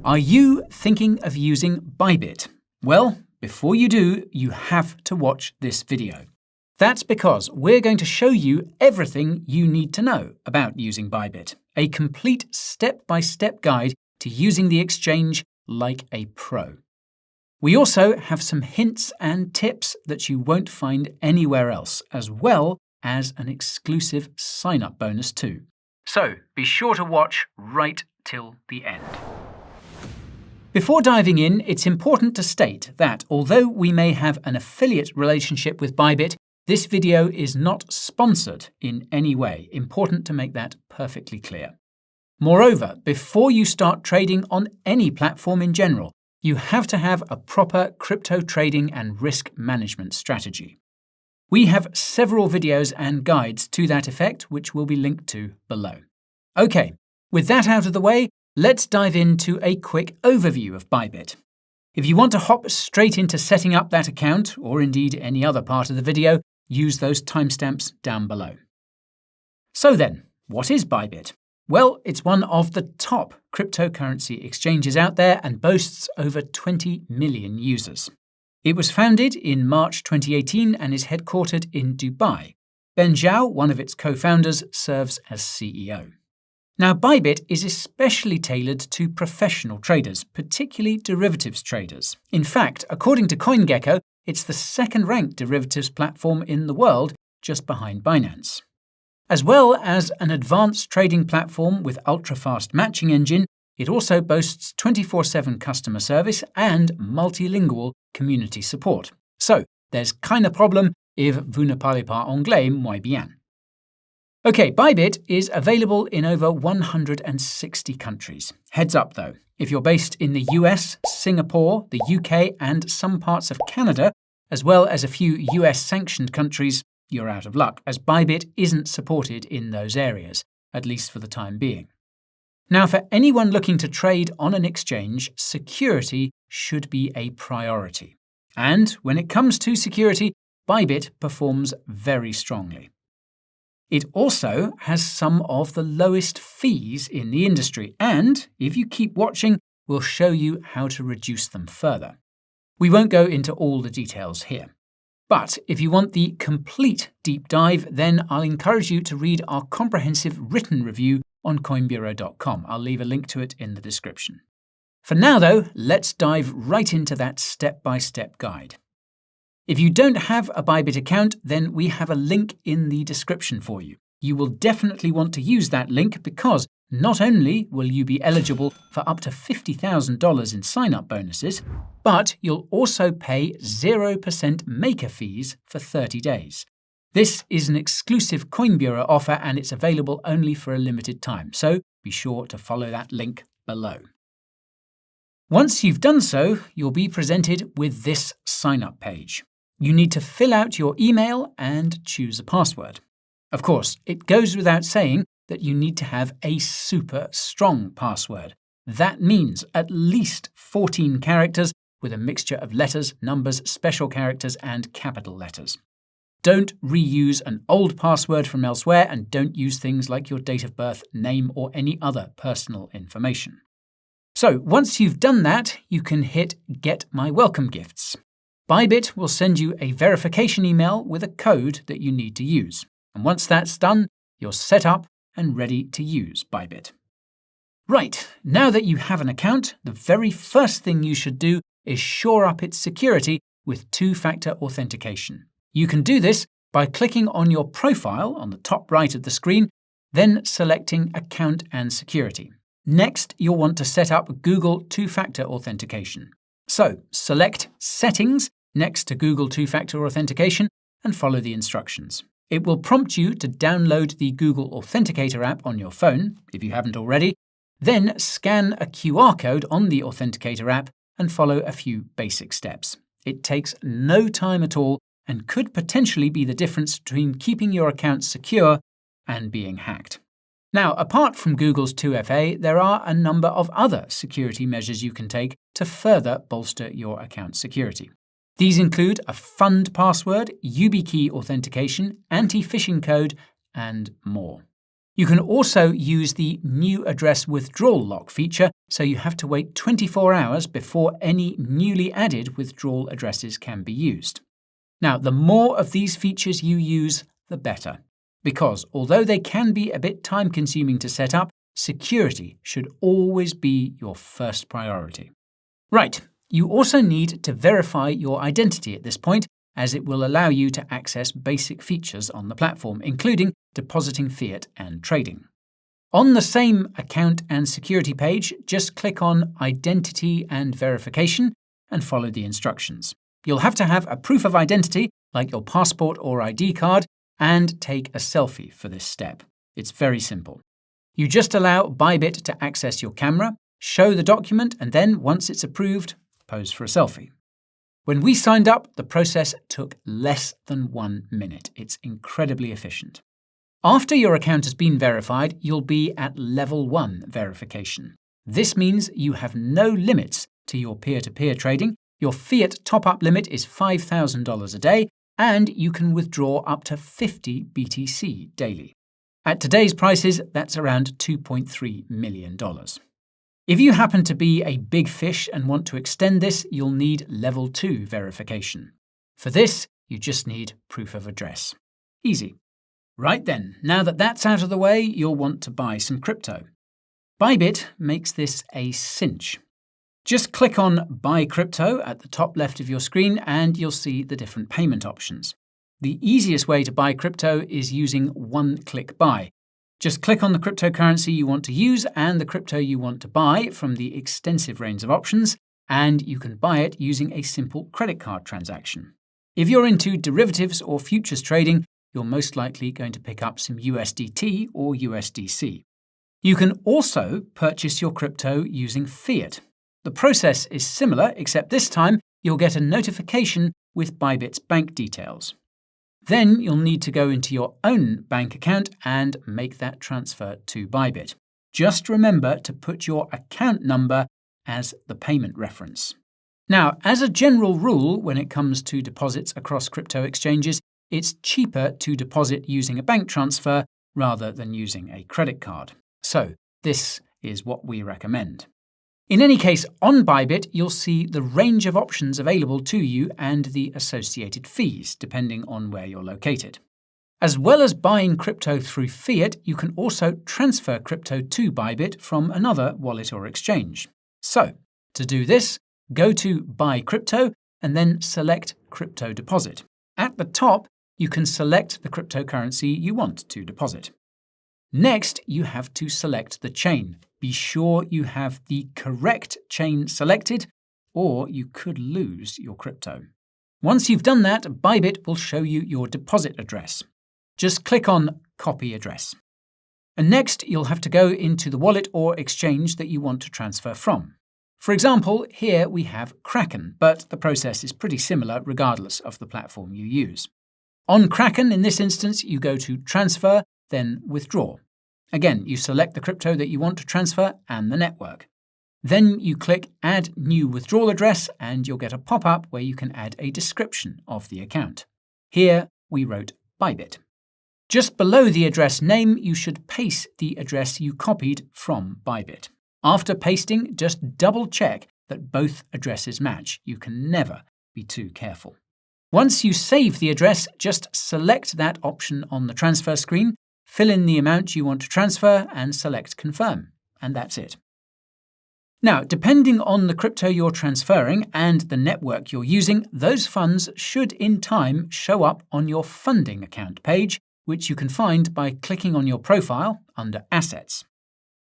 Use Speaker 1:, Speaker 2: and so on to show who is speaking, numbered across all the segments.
Speaker 1: Are you thinking of using BYBIT? Well, before you do, you have to watch this video. That's because we're going to show you everything you need to know about using BYBIT, a complete step-by-step guide to using the exchange like a pro. We also have some hints and tips that you won't find anywhere else, as well as an exclusive sign-up bonus too. So be sure to watch right till the end. Before diving in, it's important to state that although we may have an affiliate relationship with BYBIT, this video is not sponsored in any way. Important to make that perfectly clear. Moreover, before you start trading on any platform in general, you have to have a proper crypto trading and risk management strategy. We have several videos and guides to that effect, which will be linked to below. Okay, with that out of the way, let's dive into a quick overview of BYBIT. If you want to hop straight into setting up that account, or indeed any other part of the video, use those timestamps down below. So then, what is BYBIT? Well, it's one of the top cryptocurrency exchanges out there and boasts over 20 million users. It was founded in March 2018 and is headquartered in Dubai. Ben Zhao, one of its co-founders, serves as CEO. Now, BYBIT is especially tailored to professional traders, particularly derivatives traders. In fact, according to CoinGecko, it's the second-ranked derivatives platform in the world, just behind Binance. As well as an advanced trading platform with ultra-fast matching engine, it also boasts 24/7 customer service and multilingual community support. So, there's kind of problem if vous ne parlez pas anglais muy bien. Okay, BYBIT is available in over 160 countries. Heads up though, if you're based in the US, Singapore, the UK and some parts of Canada, as well as a few US-sanctioned countries, you're out of luck, as BYBIT isn't supported in those areas, at least for the time being. Now, for anyone looking to trade on an exchange, security should be a priority. And when it comes to security, BYBIT performs very strongly. It also has some of the lowest fees in the industry, and if you keep watching, we'll show you how to reduce them further. We won't go into all the details here. But if you want the complete deep dive, then I'll encourage you to read our comprehensive written review on coinbureau.com. I'll leave a link to it in the description. For now, though, let's dive right into that step-by-step guide. If you don't have a BYBIT account, then we have a link in the description for you. You will definitely want to use that link because not only will you be eligible for up to $50,000 in sign-up bonuses, but you'll also pay 0% maker fees for 30 days. This is an exclusive Coin Bureau offer and it's available only for a limited time, so be sure to follow that link below. Once you've done so, you'll be presented with this sign-up page. You need to fill out your email and choose a password. Of course, it goes without saying that you need to have a super strong password. That means at least 14 characters with a mixture of letters, numbers, special characters, and capital letters. Don't reuse an old password from elsewhere and don't use things like your date of birth, name, or any other personal information. So once you've done that, you can hit Get My Welcome Gifts. BYBIT will send you a verification email with a code that you need to use. And once that's done, you're set up and ready to use BYBIT. Right, now that you have an account, the very first thing you should do is shore up its security with two-factor authentication. You can do this by clicking on your profile on the top right of the screen, then selecting Account and Security. Next, you'll want to set up Google two-factor authentication. So, select Settings next to Google two-factor authentication and follow the instructions. It will prompt you to download the Google Authenticator app on your phone, if you haven't already, then scan a QR code on the Authenticator app and follow a few basic steps. It takes no time at all and could potentially be the difference between keeping your account secure and being hacked. Now, apart from Google's 2FA, there are a number of other security measures you can take to further bolster your account security. These include a fund password, YubiKey authentication, anti-phishing code, and more. You can also use the New Address Withdrawal Lock feature, so you have to wait 24 hours before any newly added withdrawal addresses can be used. Now, the more of these features you use, the better, because although they can be a bit time-consuming to set up, security should always be your first priority. Right, you also need to verify your identity at this point, as it will allow you to access basic features on the platform, including depositing fiat and trading. On the same account and security page, just click on Identity and Verification and follow the instructions. You'll have to have a proof of identity, like your passport or ID card, and take a selfie for this step. It's very simple. You just allow BYBIT to access your camera, show the document, and then, once it's approved, pose for a selfie. When we signed up, the process took less than 1 minute. It's incredibly efficient. After your account has been verified, you'll be at Level 1 verification. This means you have no limits to your peer-to-peer trading, your fiat top-up limit is $5,000 a day, and you can withdraw up to 50 BTC daily. At today's prices, that's around $2.3 million. If you happen to be a big fish and want to extend this, you'll need Level 2 verification. For this, you just need proof of address. Easy. Right then, now that that's out of the way, you'll want to buy some crypto. BYBIT makes this a cinch. Just click on Buy Crypto at the top left of your screen and you'll see the different payment options. The easiest way to buy crypto is using one-click buy. Just click on the cryptocurrency you want to use and the crypto you want to buy from the extensive range of options, and you can buy it using a simple credit card transaction. If you're into derivatives or futures trading, you're most likely going to pick up some USDT or USDC. You can also purchase your crypto using fiat. The process is similar, except this time you'll get a notification with BYBIT's bank details. Then you'll need to go into your own bank account and make that transfer to BYBIT. Just remember to put your account number as the payment reference. Now, as a general rule, when it comes to deposits across crypto exchanges, it's cheaper to deposit using a bank transfer rather than using a credit card. So, this is what we recommend. In any case, on BYBIT, you'll see the range of options available to you and the associated fees, depending on where you're located. As well as buying crypto through fiat, you can also transfer crypto to BYBIT from another wallet or exchange. So, to do this, go to Buy Crypto and then select Crypto Deposit. At the top, you can select the cryptocurrency you want to deposit. Next, you have to select the chain. Be sure you have the correct chain selected, or you could lose your crypto. Once you've done that, BYBIT will show you your deposit address. Just click on Copy Address. And next, you'll have to go into the wallet or exchange that you want to transfer from. For example, here we have Kraken, but the process is pretty similar regardless of the platform you use. On Kraken, in this instance, you go to Transfer, then Withdraw. Again, you select the crypto that you want to transfer and the network. Then you click Add New Withdrawal Address and you'll get a pop-up where you can add a description of the account. Here we wrote BYBIT. Just below the address name, you should paste the address you copied from BYBIT. After pasting, just double-check that both addresses match. You can never be too careful. Once you save the address, just select that option on the transfer screen, fill in the amount you want to transfer, and select Confirm. And that's it. Now, depending on the crypto you're transferring and the network you're using, those funds should in time show up on your funding account page, which you can find by clicking on your profile under Assets.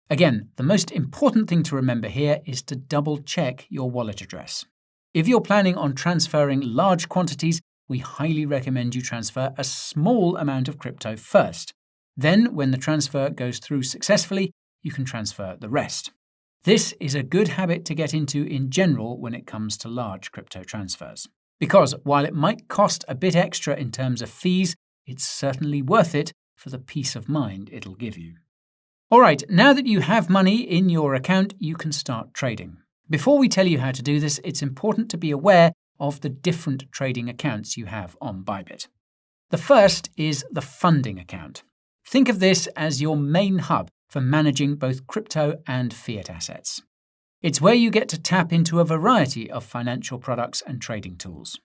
Speaker 1: Again, the most important thing to remember here is to double-check your wallet address. If you're planning on transferring large quantities, we highly recommend you transfer a small amount of crypto first. Then, when the transfer goes through successfully, you can transfer the rest. This is a good habit to get into in general when it comes to large crypto transfers. Because while it might cost a bit extra in terms of fees, it's certainly worth it for the peace of mind it'll give you. All right, now that you have money in your account, you can start trading. Before we tell you how to do this, it's important to be aware of the different trading accounts you have on BYBIT. The first is the funding account. Think of this as your main hub for managing both crypto and fiat assets. It's where you get to tap into a variety of financial products and trading tools.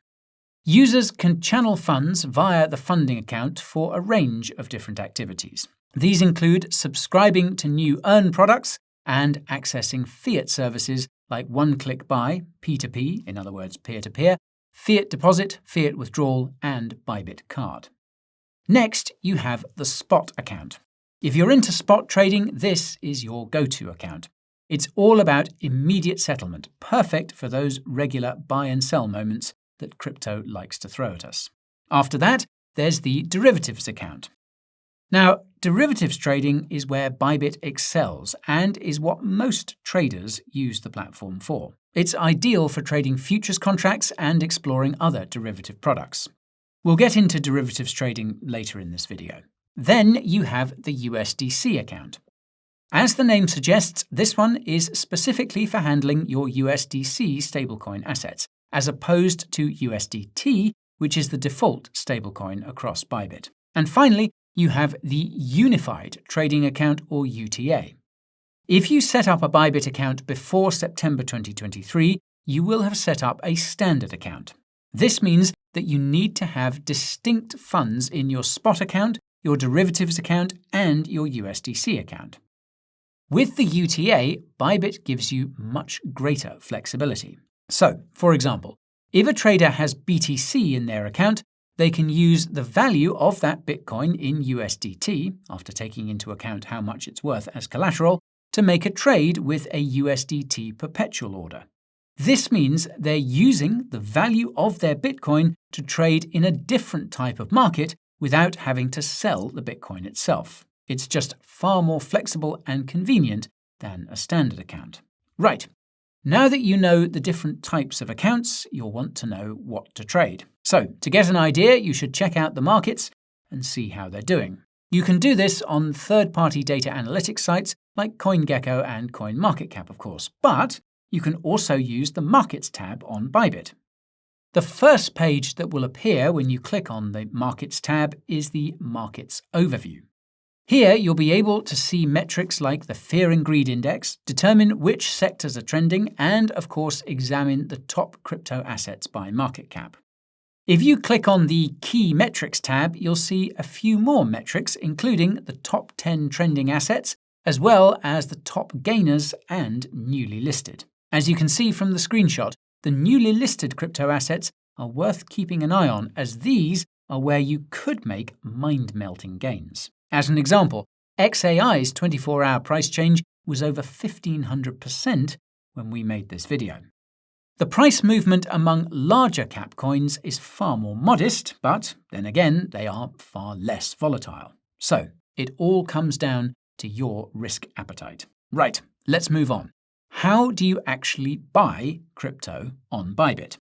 Speaker 1: Users can channel funds via the funding account for a range of different activities. These include subscribing to new earn products and accessing fiat services like one-click buy, P2P, in other words peer-to-peer, fiat deposit, fiat withdrawal, and BYBIT card. Next, you have the spot account. If you're into spot trading, this is your go-to account. It's all about immediate settlement, perfect for those regular buy and sell moments that crypto likes to throw at us. After that, there's the derivatives account. Now, derivatives trading is where BYBIT excels and is what most traders use the platform for. It's ideal for trading futures contracts and exploring other derivative products. We'll get into derivatives trading later in this video. Then you have the USDC account. As the name suggests, this one is specifically for handling your USDC stablecoin assets, as opposed to USDT, which is the default stablecoin across BYBIT. And finally, you have the Unified Trading Account, or UTA. If you set up a BYBIT account before September 2023, you will have set up a standard account. This means that you need to have distinct funds in your spot account, your derivatives account, and your USDC account. With the UTA, BYBIT gives you much greater flexibility. So, for example, if a trader has BTC in their account, they can use the value of that Bitcoin in USDT, after taking into account how much it's worth as collateral, to make a trade with a USDT perpetual order. This means they're using the value of their Bitcoin to trade in a different type of market without having to sell the Bitcoin itself. It's just far more flexible and convenient than a standard account. Right. Now that you know the different types of accounts, you'll want to know what to trade. So, to get an idea, you should check out the markets and see how they're doing. You can do this on third-party data analytics sites like CoinGecko and CoinMarketCap, of course, but you can also use the Markets tab on BYBIT. The first page that will appear when you click on the Markets tab is the Markets Overview. Here, you'll be able to see metrics like the Fear and Greed Index, determine which sectors are trending, and, of course, examine the top crypto assets by market cap. If you click on the Key Metrics tab, you'll see a few more metrics, including the top 10 trending assets, as well as the top gainers and newly listed. As you can see from the screenshot, the newly listed crypto assets are worth keeping an eye on, as these are where you could make mind-melting gains. As an example, XAI's 24-hour price change was over 1,500% when we made this video. The price movement among larger cap coins is far more modest, but then again, they are far less volatile. So, it all comes down to your risk appetite. Right, let's move on. How do you actually buy crypto on BYBIT?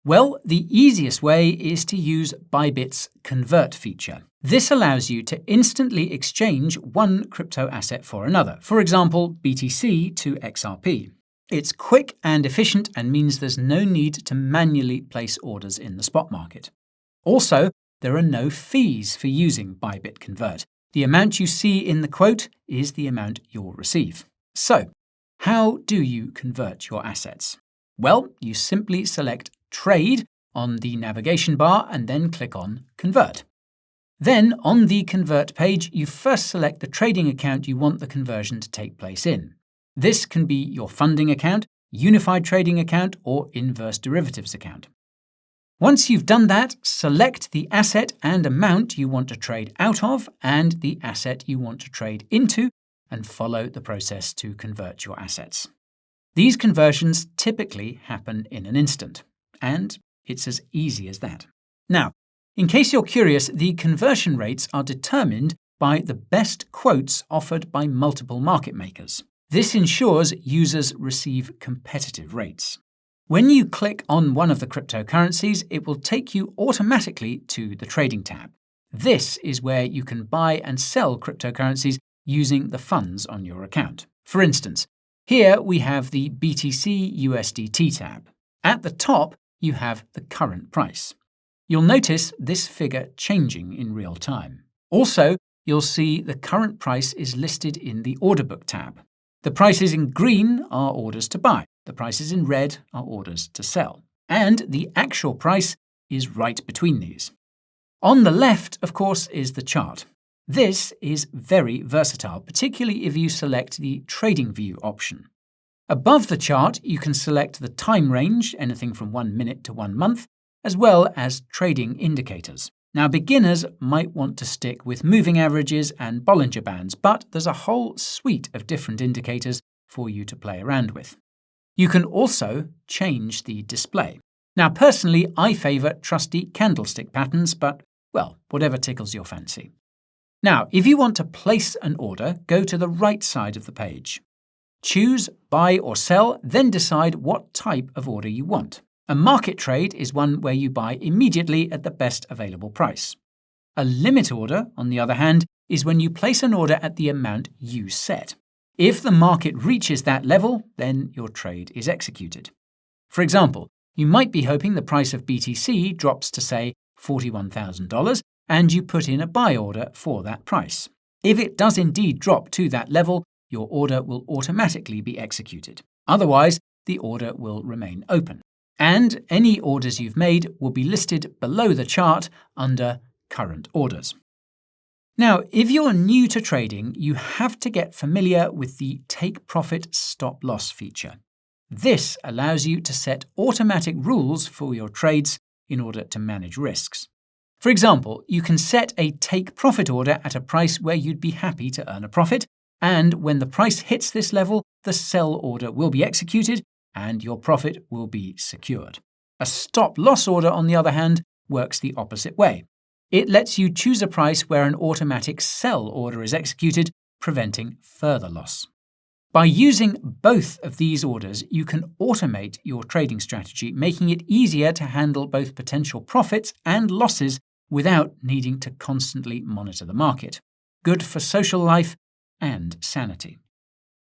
Speaker 1: Well, the easiest way is to use BYBIT's Convert feature. This allows you to instantly exchange one crypto asset for another, for example, BTC to XRP. It's quick and efficient and means there's no need to manually place orders in the spot market. Also, there are no fees for using BYBIT Convert. The amount you see in the quote is the amount you'll receive. So, how do you convert your assets? Well, you simply select Trade on the navigation bar and then click on Convert. Then, on the Convert page, you first select the trading account you want the conversion to take place in. This can be your funding account, unified trading account, or inverse derivatives account. Once you've done that, select the asset and amount you want to trade out of and the asset you want to trade into, and follow the process to convert your assets. These conversions typically happen in an instant, and it's as easy as that. Now, in case you're curious, the conversion rates are determined by the best quotes offered by multiple market makers. This ensures users receive competitive rates. When you click on one of the cryptocurrencies, it will take you automatically to the Trading tab. This is where you can buy and sell cryptocurrencies using the funds on your account. For instance, here we have the BTC USDT tab. At the top, you have the current price. You'll notice this figure changing in real time. Also, you'll see the current price is listed in the Order Book tab. The prices in green are orders to buy. The prices in red are orders to sell. And the actual price is right between these. On the left, of course, is the chart. This is very versatile, particularly if you select the Trading View option. Above the chart, you can select the time range, anything from 1 minute to 1 month, as well as trading indicators. Now, beginners might want to stick with moving averages and Bollinger Bands, but there's a whole suite of different indicators for you to play around with. You can also change the display. Now, personally, I favour trusty candlestick patterns, but, well, whatever tickles your fancy. Now, if you want to place an order, go to the right side of the page. Choose Buy or Sell, then decide what type of order you want. A market trade is one where you buy immediately at the best available price. A limit order, on the other hand, is when you place an order at the amount you set. If the market reaches that level, then your trade is executed. For example, you might be hoping the price of BTC drops to, say, $41,000, and you put in a buy order for that price. If it does indeed drop to that level, your order will automatically be executed. Otherwise, the order will remain open. And any orders you've made will be listed below the chart under Current Orders. Now, if you're new to trading, you have to get familiar with the Take Profit Stop Loss feature. This allows you to set automatic rules for your trades in order to manage risks. For example, you can set a take profit order at a price where you'd be happy to earn a profit, and when the price hits this level, the sell order will be executed and your profit will be secured. A stop loss order, on the other hand, works the opposite way. It lets you choose a price where an automatic sell order is executed, preventing further loss. By using both of these orders, you can automate your trading strategy, making it easier to handle both potential profits and losses without needing to constantly monitor the market. Good for social life and sanity.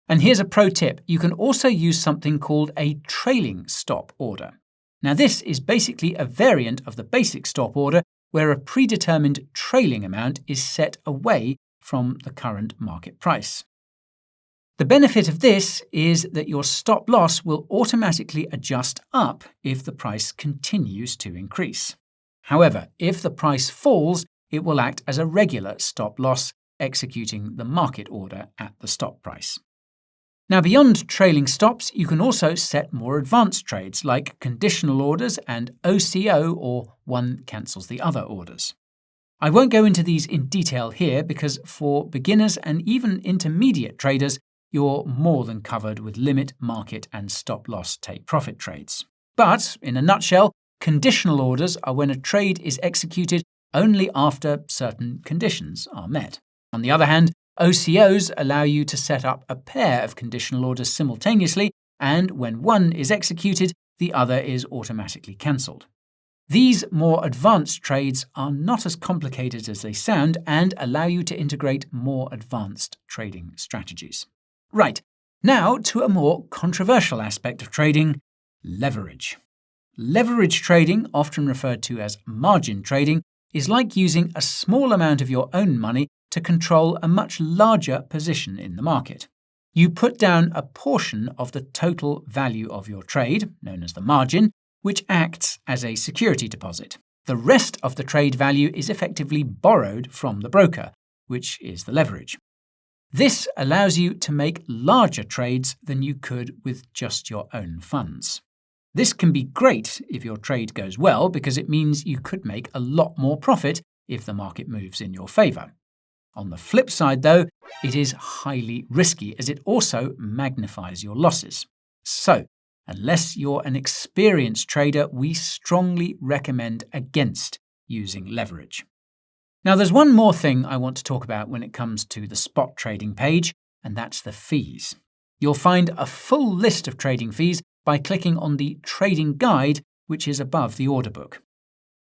Speaker 1: And here's a pro tip. You can also use something called a trailing stop order. Now, this is basically a variant of the basic stop order where a predetermined trailing amount is set away from the current market price. The benefit of this is that your stop loss will automatically adjust up if the price continues to increase. However, if the price falls, it will act as a regular stop loss, executing the market order at the stop price. Now, beyond trailing stops, you can also set more advanced trades like conditional orders and OCO, or one cancels the other orders. I won't go into these in detail here because for beginners and even intermediate traders, you're more than covered with limit, market, and stop-loss take-profit trades. But, in a nutshell, conditional orders are when a trade is executed only after certain conditions are met. On the other hand, OCOs allow you to set up a pair of conditional orders simultaneously, and when one is executed, the other is automatically cancelled. These more advanced trades are not as complicated as they sound and allow you to integrate more advanced trading strategies. Right, now to a more controversial aspect of trading, leverage. Leverage trading, often referred to as margin trading, is like using a small amount of your own money to control a much larger position in the market. You put down a portion of the total value of your trade, known as the margin, which acts as a security deposit. The rest of the trade value is effectively borrowed from the broker, which is the leverage. This allows you to make larger trades than you could with just your own funds. This can be great if your trade goes well because it means you could make a lot more profit if the market moves in your favour. On the flip side, though, it is highly risky as it also magnifies your losses. So, unless you're an experienced trader, we strongly recommend against using leverage. Now, there's one more thing I want to talk about when it comes to the spot trading page, and that's the fees. You'll find a full list of trading fees by clicking on the Trading Guide, which is above the order book.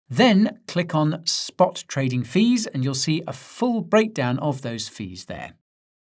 Speaker 1: Then click on Spot Trading Fees and you'll see a full breakdown of those fees there.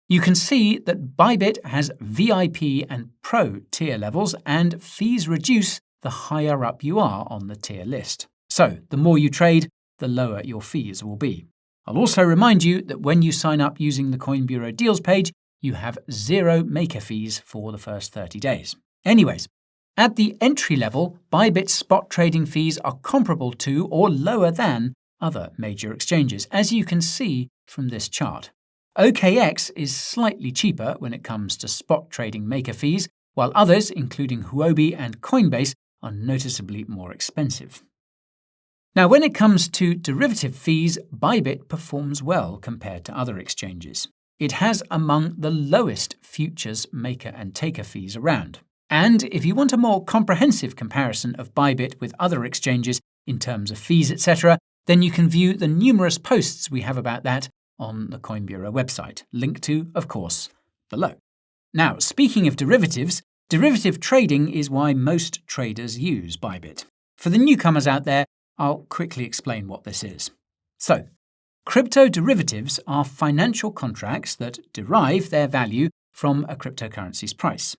Speaker 1: You can see that BYBIT has VIP and Pro tier levels, and fees reduce the higher up you are on the tier list. So, the more you trade, the lower your fees will be. I'll also remind you that when you sign up using the Coin Bureau Deals page, you have 0 maker fees for the first 30 days. Anyways, at the entry level, BYBIT's spot trading fees are comparable to or lower than other major exchanges, as you can see from this chart. OKX is slightly cheaper when it comes to spot trading maker fees, while others, including Huobi and Coinbase, are noticeably more expensive. Now, when it comes to derivative fees, BYBIT performs well compared to other exchanges. It has among the lowest futures maker and taker fees around. And if you want a more comprehensive comparison of BYBIT with other exchanges in terms of fees, etc., then you can view the numerous posts we have about that on the Coin Bureau website, linked to, of course, below. Now, speaking of derivatives, derivative trading is why most traders use BYBIT. For the newcomers out there, I'll quickly explain what this is. So, crypto derivatives are financial contracts that derive their value from a cryptocurrency's price.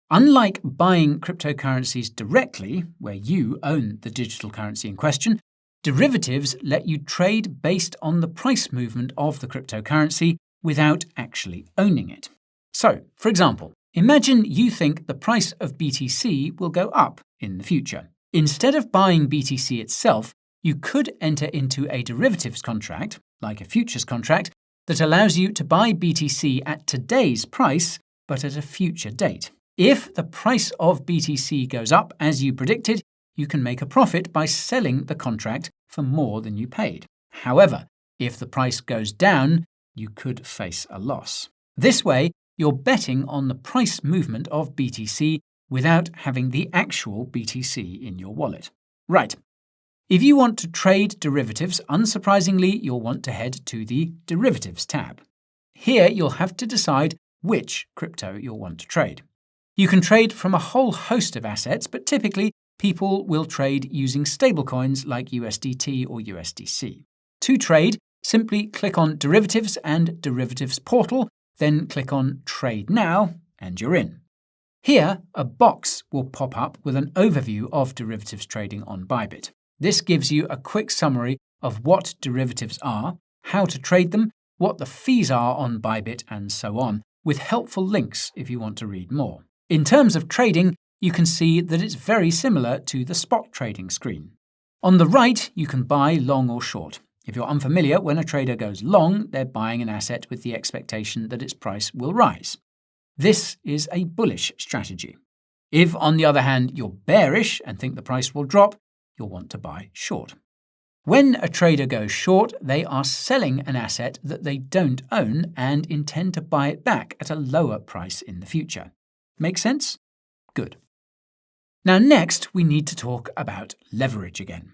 Speaker 1: Unlike buying cryptocurrencies directly, where you own the digital currency in question, derivatives let you trade based on the price movement of the cryptocurrency without actually owning it. So, for example, imagine you think the price of BTC will go up in the future. Instead of buying BTC itself, you could enter into a derivatives contract, like a futures contract, that allows you to buy BTC at today's price, but at a future date. If the price of BTC goes up as you predicted, you can make a profit by selling the contract for more than you paid. However, if the price goes down, you could face a loss. This way, you're betting on the price movement of BTC without having the actual BTC in your wallet. Right. If you want to trade derivatives, unsurprisingly, you'll want to head to the Derivatives tab. Here, you'll have to decide which crypto you'll want to trade. You can trade from a whole host of assets, but typically, people will trade using stablecoins like USDT or USDC. To trade, simply click on Derivatives and Derivatives Portal, then click on Trade Now, and you're in. Here, a box will pop up with an overview of derivatives trading on BYBIT. This gives you a quick summary of what derivatives are, how to trade them, what the fees are on BYBIT, and so on, with helpful links if you want to read more. In terms of trading, you can see that it's very similar to the spot trading screen. On the right, you can buy long or short. If you're unfamiliar, when a trader goes long, they're buying an asset with the expectation that its price will rise. This is a bullish strategy. If, on the other hand, you're bearish and think the price will drop, you'll want to buy short. When a trader goes short, they are selling an asset that they don't own and intend to buy it back at a lower price in the future. Make sense? Good. Now next, we need to talk about leverage again.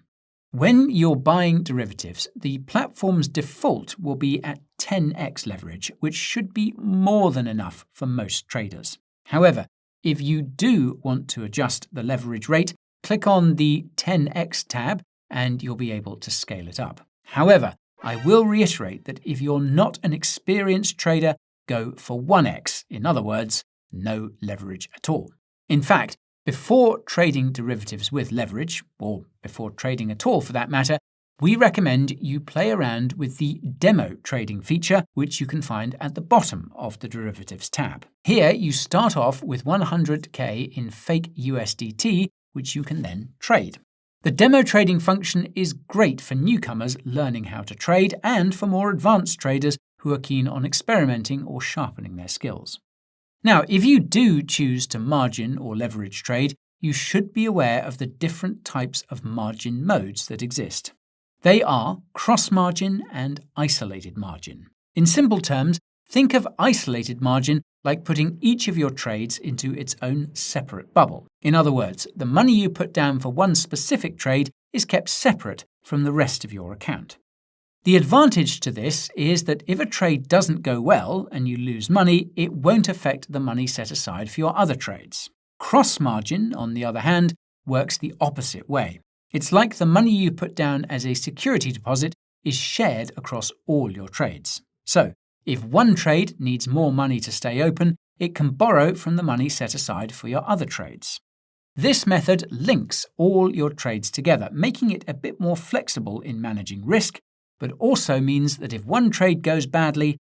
Speaker 1: When you're buying derivatives, the platform's default will be at 10x leverage, which should be more than enough for most traders. However, if you do want to adjust the leverage rate, click on the 10x tab and you'll be able to scale it up. However, I will reiterate that if you're not an experienced trader, go for 1x. In other words, no leverage at all. In fact, before trading derivatives with leverage, or before trading at all for that matter, we recommend you play around with the demo trading feature, which you can find at the bottom of the Derivatives tab. Here, you start off with 100k in fake USDT, which you can then trade. The demo trading function is great for newcomers learning how to trade and for more advanced traders who are keen on experimenting or sharpening their skills. Now, if you do choose to margin or leverage trade, you should be aware of the different types of margin modes that exist. They are cross-margin and isolated margin. In simple terms, think of isolated margin like putting each of your trades into its own separate bubble. In other words, the money you put down for one specific trade is kept separate from the rest of your account. The advantage to this is that if a trade doesn't go well and you lose money, it won't affect the money set aside for your other trades. Cross-margin, on the other hand, works the opposite way. It's like the money you put down as a security deposit is shared across all your trades. So, if one trade needs more money to stay open, it can borrow from the money set aside for your other trades. This method links all your trades together, making it a bit more flexible in managing risk, but also means that if one trade goes badly,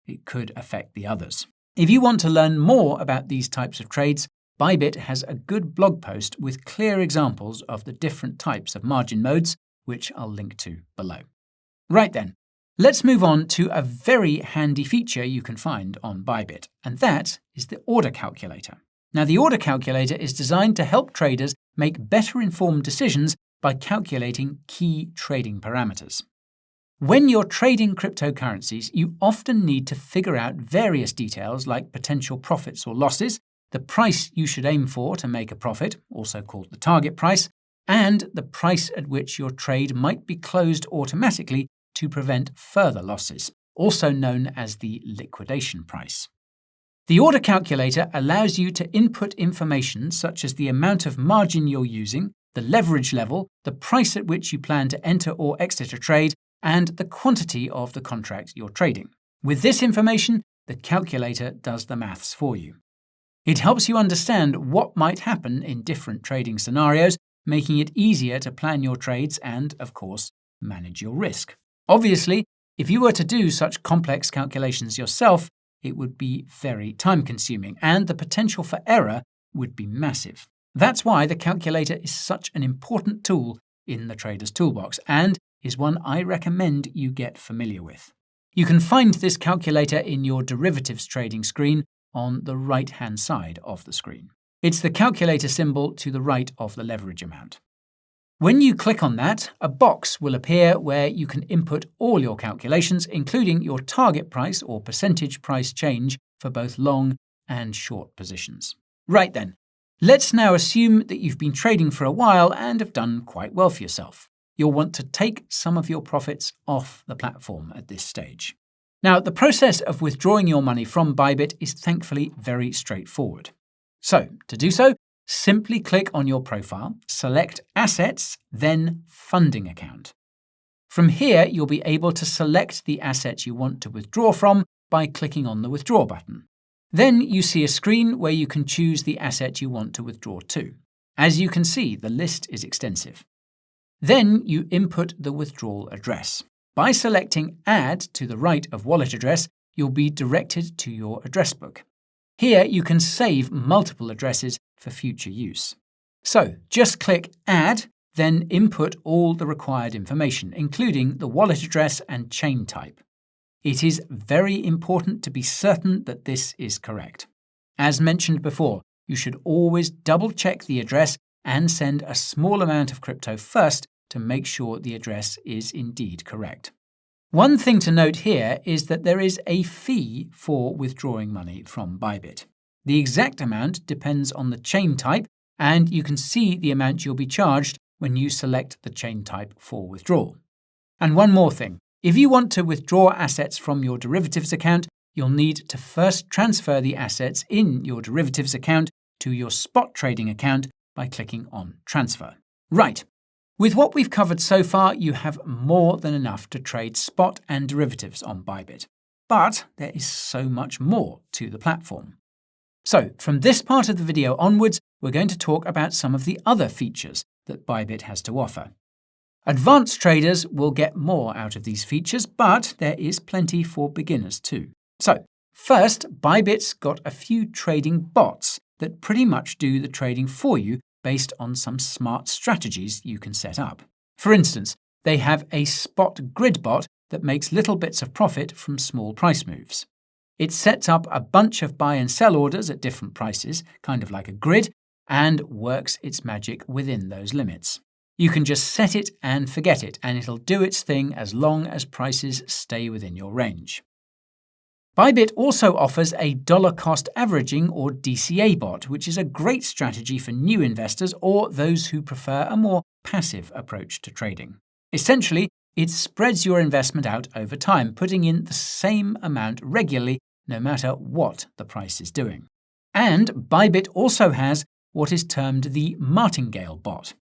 Speaker 1: it could affect the others. If you want to learn more about these types of trades, BYBIT has a good blog post with clear examples of the different types of margin modes, which I'll link to below. Right then, let's move on to a very handy feature you can find on BYBIT, and that is the order calculator. Now, the order calculator is designed to help traders make better informed decisions by calculating key trading parameters. When you're trading cryptocurrencies, you often need to figure out various details like potential profits or losses, the price you should aim for to make a profit, also called the target price, and the price at which your trade might be closed automatically to prevent further losses, also known as the liquidation price. The order calculator allows you to input information such as the amount of margin you're using, the leverage level, the price at which you plan to enter or exit a trade, and the quantity of the contract you're trading. With this information, the calculator does the maths for you. It helps you understand what might happen in different trading scenarios, making it easier to plan your trades and, of course, manage your risk. Obviously, if you were to do such complex calculations yourself, it would be very time-consuming, and the potential for error would be massive. That's why the calculator is such an important tool in the trader's toolbox, and is one I recommend you get familiar with. You can find this calculator in your derivatives trading screen on the right-hand side of the screen. It's the calculator symbol to the right of the leverage amount. When you click on that, a box will appear where you can input all your calculations, including your target price or percentage price change for both long and short positions. Right then, let's now assume that you've been trading for a while and have done quite well for yourself. You'll want to take some of your profits off the platform at this stage. Now, the process of withdrawing your money from BYBIT is thankfully very straightforward. So, to do so, simply click on your profile, select Assets, then Funding Account. From here, you'll be able to select the asset you want to withdraw from by clicking on the Withdraw button. Then you see a screen where you can choose the asset you want to withdraw to. As you can see, the list is extensive. Then you input the withdrawal address. By selecting Add to the right of wallet address, you'll be directed to your address book. Here you can save multiple addresses for future use. So just click Add, then input all the required information, including the wallet address and chain type. It is very important to be certain that this is correct. As mentioned before, you should always double-check the address and send a small amount of crypto first to make sure the address is indeed correct. One thing to note here is that there is a fee for withdrawing money from BYBIT. The exact amount depends on the chain type, and you can see the amount you'll be charged when you select the chain type for withdrawal. And one more thing. If you want to withdraw assets from your derivatives account, you'll need to first transfer the assets in your derivatives account to your spot trading account by clicking on Transfer. Right. With what we've covered so far, you have more than enough to trade spot and derivatives on BYBIT. But there is so much more to the platform. So, from this part of the video onwards, we're going to talk about some of the other features that BYBIT has to offer. Advanced traders will get more out of these features, but there is plenty for beginners too. So, first, BYBIT's got a few trading bots that pretty much do the trading for you based on some smart strategies you can set up. For instance, they have a spot grid bot that makes little bits of profit from small price moves. It sets up a bunch of buy and sell orders at different prices, kind of like a grid, and works its magic within those limits. You can just set it and forget it, and it'll do its thing as long as prices stay within your range. BYBIT also offers a dollar cost averaging or DCA bot, which is a great strategy for new investors or those who prefer a more passive approach to trading. Essentially, it spreads your investment out over time, putting in the same amount regularly, no matter what the price is doing. And BYBIT also has what is termed the martingale bot.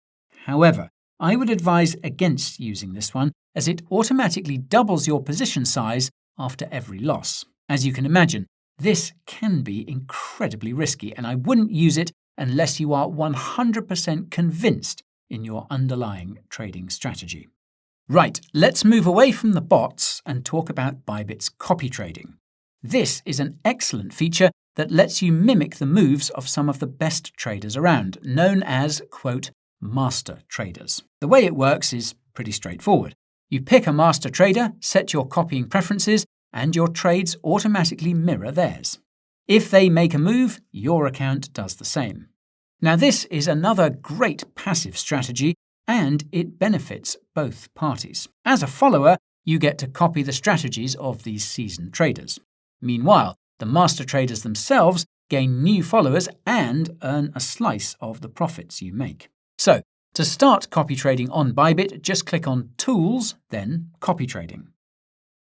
Speaker 1: However, I would advise against using this one, as it automatically doubles your position size after every loss. As you can imagine, this can be incredibly risky, and I wouldn't use it unless you are 100% convinced in your underlying trading strategy. Right, let's move away from the bots and talk about BYBIT's copy trading. This is an excellent feature that lets you mimic the moves of some of the best traders around, known as, quote, master traders. The way it works is pretty straightforward. You pick a master trader, set your copying preferences, and your trades automatically mirror theirs. If they make a move, your account does the same. Now, this is another great passive strategy, and it benefits both parties. As a follower, you get to copy the strategies of these seasoned traders. Meanwhile, the master traders themselves gain new followers and earn a slice of the profits you make. So, to start copy trading on BYBIT, just click on Tools, then Copy Trading.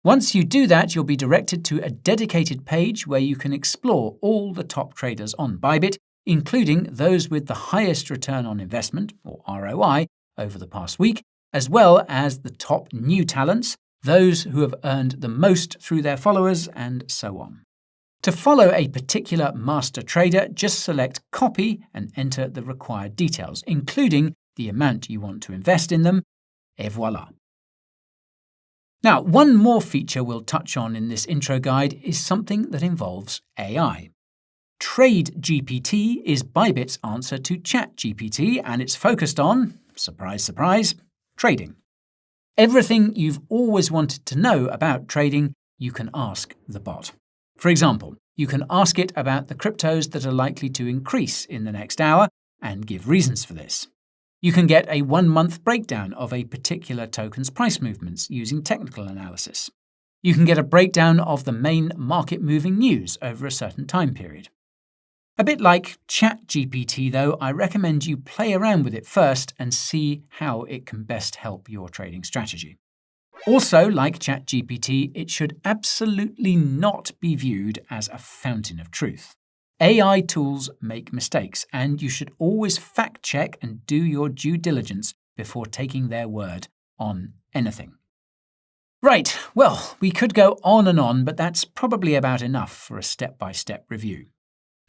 Speaker 1: Once you do that, you'll be directed to a dedicated page where you can explore all the top traders on BYBIT, including those with the highest return on investment, or ROI, over the past week, as well as the top new talents, those who have earned the most through their followers, and so on. To follow a particular master trader, just select Copy and enter the required details, including the amount you want to invest in them, et voilà. Now, one more feature we'll touch on in this intro guide is something that involves AI. TradeGPT is BYBIT's answer to ChatGPT, and it's focused on, surprise, surprise, trading. Everything you've always wanted to know about trading, you can ask the bot. For example, you can ask it about the cryptos that are likely to increase in the next hour and give reasons for this. You can get a 1-month breakdown of a particular token's price movements using technical analysis. You can get a breakdown of the main market-moving news over a certain time period. A bit like ChatGPT, though, I recommend you play around with it first and see how it can best help your trading strategy. Also, like ChatGPT, it should absolutely not be viewed as a fountain of truth. AI tools make mistakes, and you should always fact-check and do your due diligence before taking their word on anything. Right, well, we could go on and on, but that's probably about enough for a step-by-step review.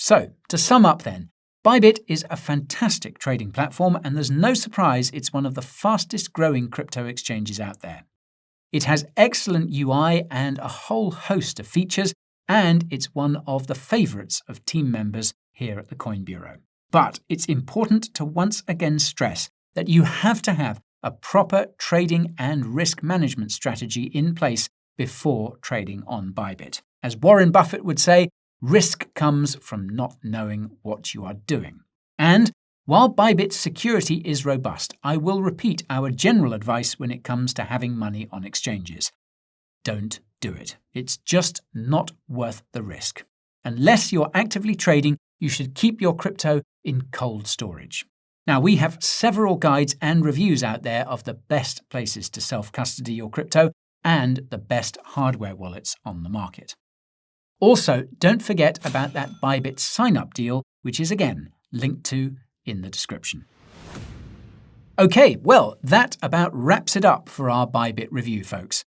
Speaker 1: So, to sum up then, BYBIT is a fantastic trading platform, and there's no surprise it's one of the fastest-growing crypto exchanges out there. It has excellent UI and a whole host of features, and it's one of the favourites of team members here at the Coin Bureau. But it's important to once again stress that you have to have a proper trading and risk management strategy in place before trading on BYBIT. As Warren Buffett would say, risk comes from not knowing what you are doing. And while BYBIT's security is robust, I will repeat our general advice when it comes to having money on exchanges. Don't do it. It's just not worth the risk. Unless you're actively trading, you should keep your crypto in cold storage. Now, we have several guides and reviews out there of the best places to self-custody your crypto and the best hardware wallets on the market. Also, don't forget about that BYBIT sign-up deal, which is again linked to in the description. Okay, well, that about wraps it up for our BYBIT review, folks.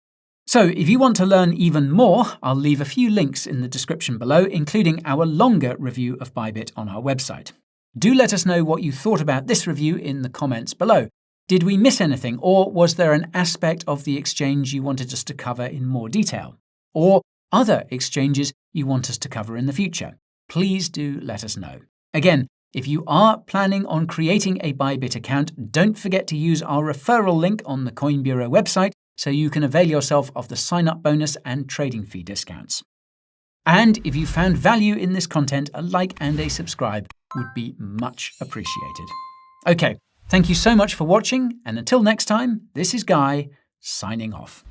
Speaker 1: So if you want to learn even more, I'll leave a few links in the description below, including our longer review of BYBIT on our website. Do let us know what you thought about this review in the comments below. Did we miss anything, or was there an aspect of the exchange you wanted us to cover in more detail? Or other exchanges you want us to cover in the future? Please do let us know. Again, if you are planning on creating a BYBIT account, don't forget to use our referral link on the Coin Bureau website so you can avail yourself of the sign-up bonus and trading fee discounts. And if you found value in this content, a like and a subscribe would be much appreciated. Okay, thank you so much for watching, and until next time, this is Guy, signing off.